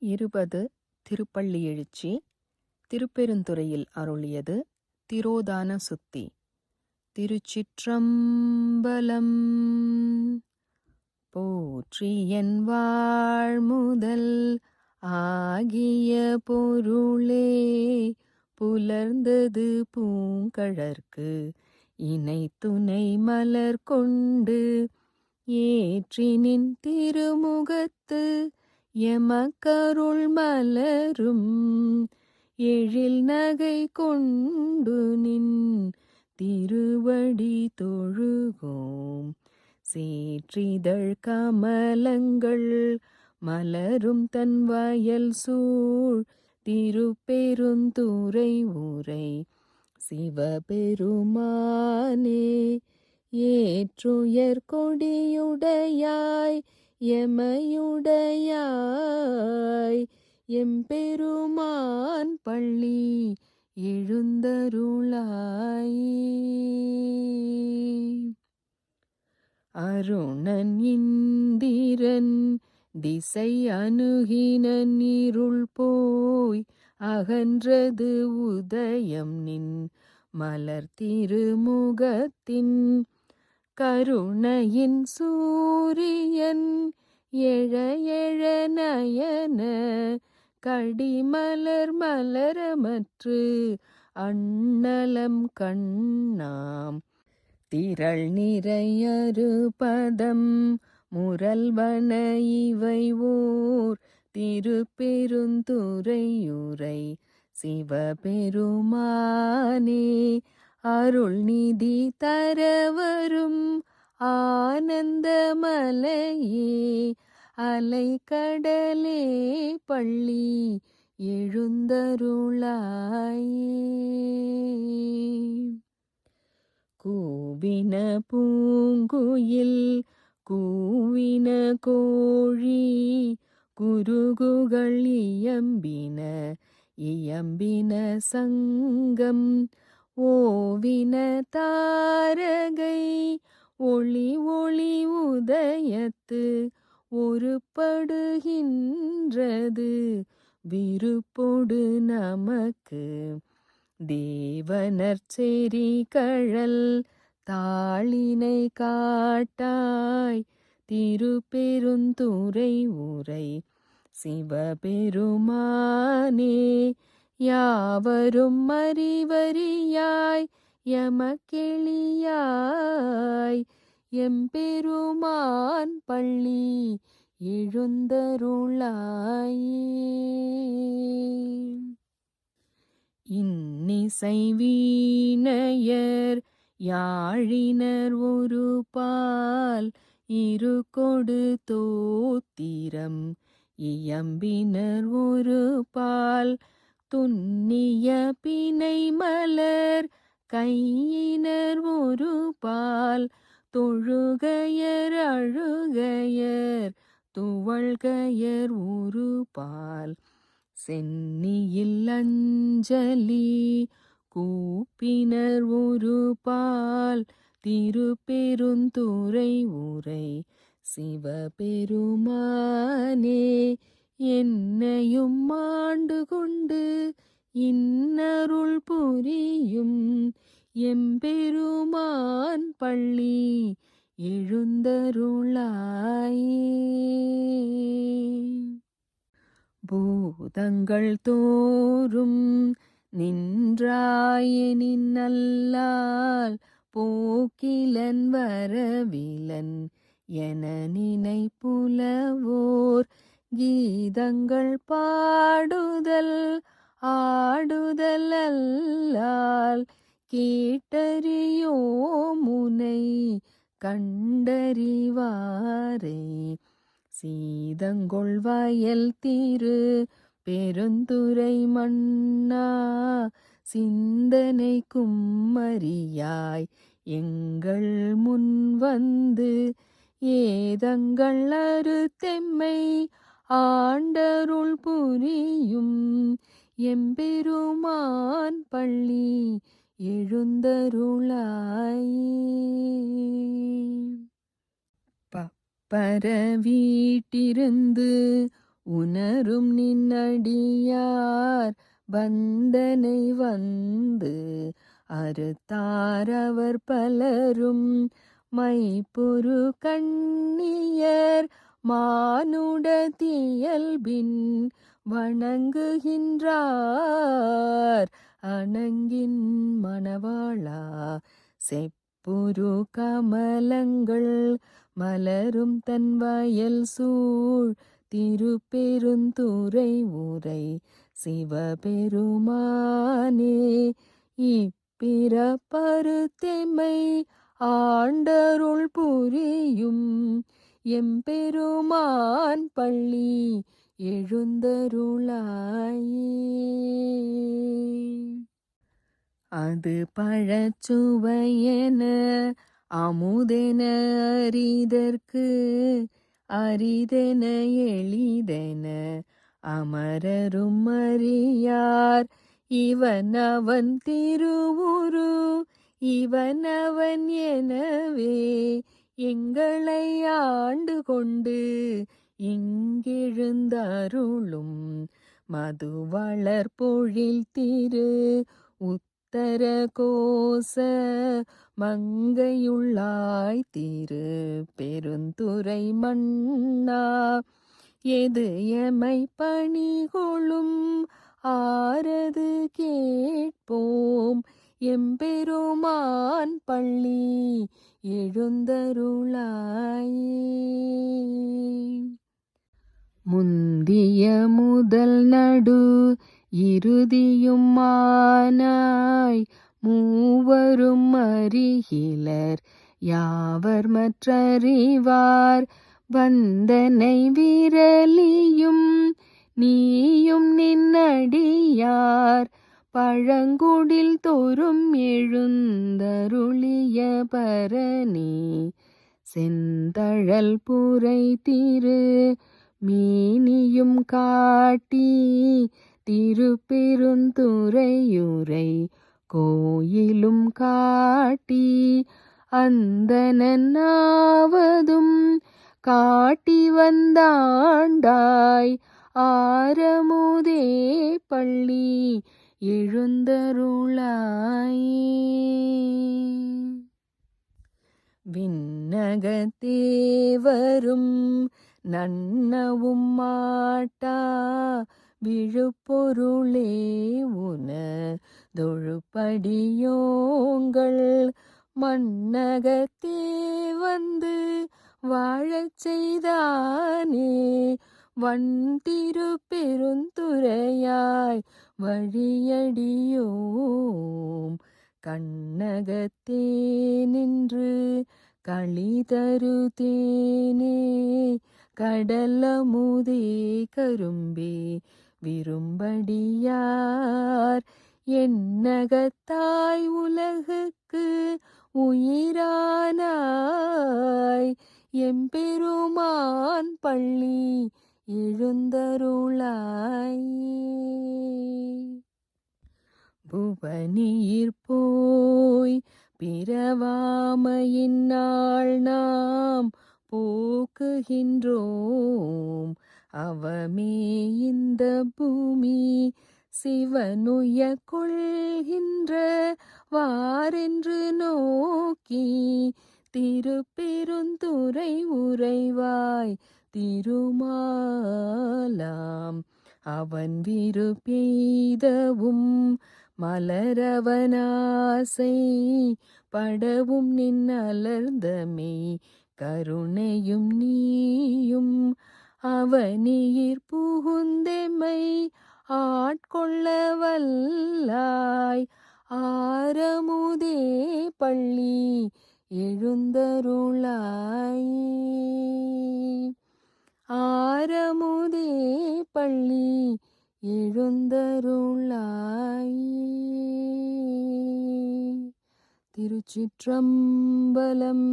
20 திருப்பள்ளி எழுச்சி திருப்பெருந்துறையில் அருளியது திரோதான சுத்தி. திருச்சிற்றம்பலம். போற்றியன் வாழ்முதல் ஆகிய பொருளே புலர்ந்தது பூங்கழற்கு இணை துணை மலர் கொண்டு ஏற்றினின் திருமுகத்து எமக்கருள் மலரும் எழில் நகை கொண்டு நின் திருவடி தொழுகோம். சேற்றிதழ் கமலங்கள் மலரும் தன் வயல் சூழ் திருப்பெருந்துறை உரை சிவபெருமானே. ஏற்றுயர் கொடியுடையாய் எமையுடையாய் எம்பெருமான் பள்ளி எழுந்தருளாய். அருணன் இந்திரன் திசை அணுகினன் இருள் போய் அகன்றது உதயம் நின் மலர் திருமுகத்தின் கருணையின் சூரியன் எழ எழ நயன கடிமலர் மலரமற்று அண்ணலம் கண்ணாம் திரள் நிறையரு பதம் முரல்வன இவை ஓர் திருப்பெருந்துறையுரை சிவபெருமானே. அருள் நிதி தரவரும் ஆனந்த மலையே அலை கடலே பள்ளி எழுந்தருளாய். கூவின பூங்குயில் கூவின கோழி குருகுகள் இயம்பின இயம்பின சங்கம் ஓவின தாரகை ஒளி ஒளி உதயத்து ஒருபடுகின்றது விருப்பொடு நமக்கு. தேவனர் செறி கழல் தாளினை காட்டாய் திருப்பெருந்துறை உரை சிவபெருமானே. யாவரும் அறிவறியாய் எமக்கெளியாய் எம்பெருமான் பள்ளி எழுந்தருளாய். இன்னிசை வீணையர் யாழினர் ஒரு பால் இரு கொடு தோத்திரம் இயம்பினர் ஒரு பால் துன்னிய பிணை மலர் கையினர் ஒரு பால் தொழுகையர் அழுகையர் துவள்கையர் ஒரு பால் சென்னியில் அஞ்சலி கூப்பினர் ஒரு பால் திருப்பெருந்துறை உரை சிவபெருமானே. என்னையும் ஆண்டு கொண்டு இன்னருள் புரியும் எம்பெருமான் பள்ளி எழுந்தருளாய். பூதங்கள் தோறும் நின்றாயனின் நல்லால் போக்கிலன் வரவிலன் என நினை புலவோர் கீதங்கள் பாடுதல் ஆடுதல் அல்லால் கேட்டறியோ முனை கண்டறிவாரே. சீதங்கொள் வயல் திரு பெருந்துறை மன்னா சிந்தனைக்கும் அறியாய் எங்கள் முன் வந்து ஏதங்கள் அறுத்தெம்மை ஆண்டருள் புரியும் எம்பெருமான் பள்ளி எழுந்தருளாய். பரவீட்டிருந்து உணரும் நின்னடியார் வந்தனை வந்து அறுத்தார் அவர் பலரும் மைப்பொரு கண்ணியர் மானுட தியல்பின் வணங்குகின்றார் அணங்கின் மணவாளா. செப்புரு கமலங்கள் மலரும் தன் வயல் சூழ் திருப்பெருந்துறை உரை சிவபெருமானே. இப்பிறப்பறுத்தெம்மை ஆண்டருள் புரியும் எம்பெருமான் பள்ளி எழுந்தருளாயே. அது பழச்சுவையென அமுதென அறிதற்கு அரிதென எளிதென அமரரும் அறியார். இவன் அவன் திருவுரு இவன் அவன் எனவே எங்களை ஆண்டு கொண்டு இங்கெழுந்தருளும் மதுவளர் பொழில் திரு உத்தர கோச மங்கையுள்ளாய் திரு பெருந்துறை மன்னா. எது எமை பணிகொளும் ஆரது கேட்போம் எம்பெருமான் பள்ளி எழுந்தருளாயே. முந்திய முதல் நடு இறுதியும் மானாய் மூவரும் அறிகிலர் யாவர் மற்றறிவார். வந்தனை விரலியும் நீயும் நின்னடியார் பழங்குடில் தோறும் எழுந்தருளிய பரணி. செந்தழல் புரை திரு மேனியும் காட்டி திருப்பெருந்துறையுரை கோயிலும் காட்டி அந்தனாவதும் காட்டி வந்தாண்டாய் ஆரமுதே பள்ளி எழுந்தருளாயே. விண்ணகத்தேவரும் நன்னவும் மாட்டா விழுப்பொருளே உன தொழுப்படியோங்கள் மண்ணகத்தே வந்து வாழச் செய்தானே. வன் திருப்பெருந்துறையாய் வழியடியோம் கண்ணகத்தே நின்று களி தருதேனே. கடலமுதே கரும்பே விரும்படியார் என்னகத்தாய் உலகுக்கு உயிரானாய் எம்பெருமான் பள்ளி எழுந்தருளாயே. புவனீர் போய் பிறவாமையின் நாள் நாம் போக்குகின்றோம் அவமே இந்த பூமி சிவனுய கொள்கின்ற வாரென்று நோக்கி திருப்பெருந்துறை உறைவாய் திருமாலாம். அவன் விருப்பெய்தவும் மலரவனாசை படவும் நின்னலர்ந்தமை கருணையும் நீயும் அவனீர் புகுந்தெமை ஆட்கொள்ள வல்லாய் ஆரமுதே பள்ளி எழுந்தருளாயே. ஆரமுதே பள்ளி எழுந்தருளாயே. திருச்சிற்றம்பலம்.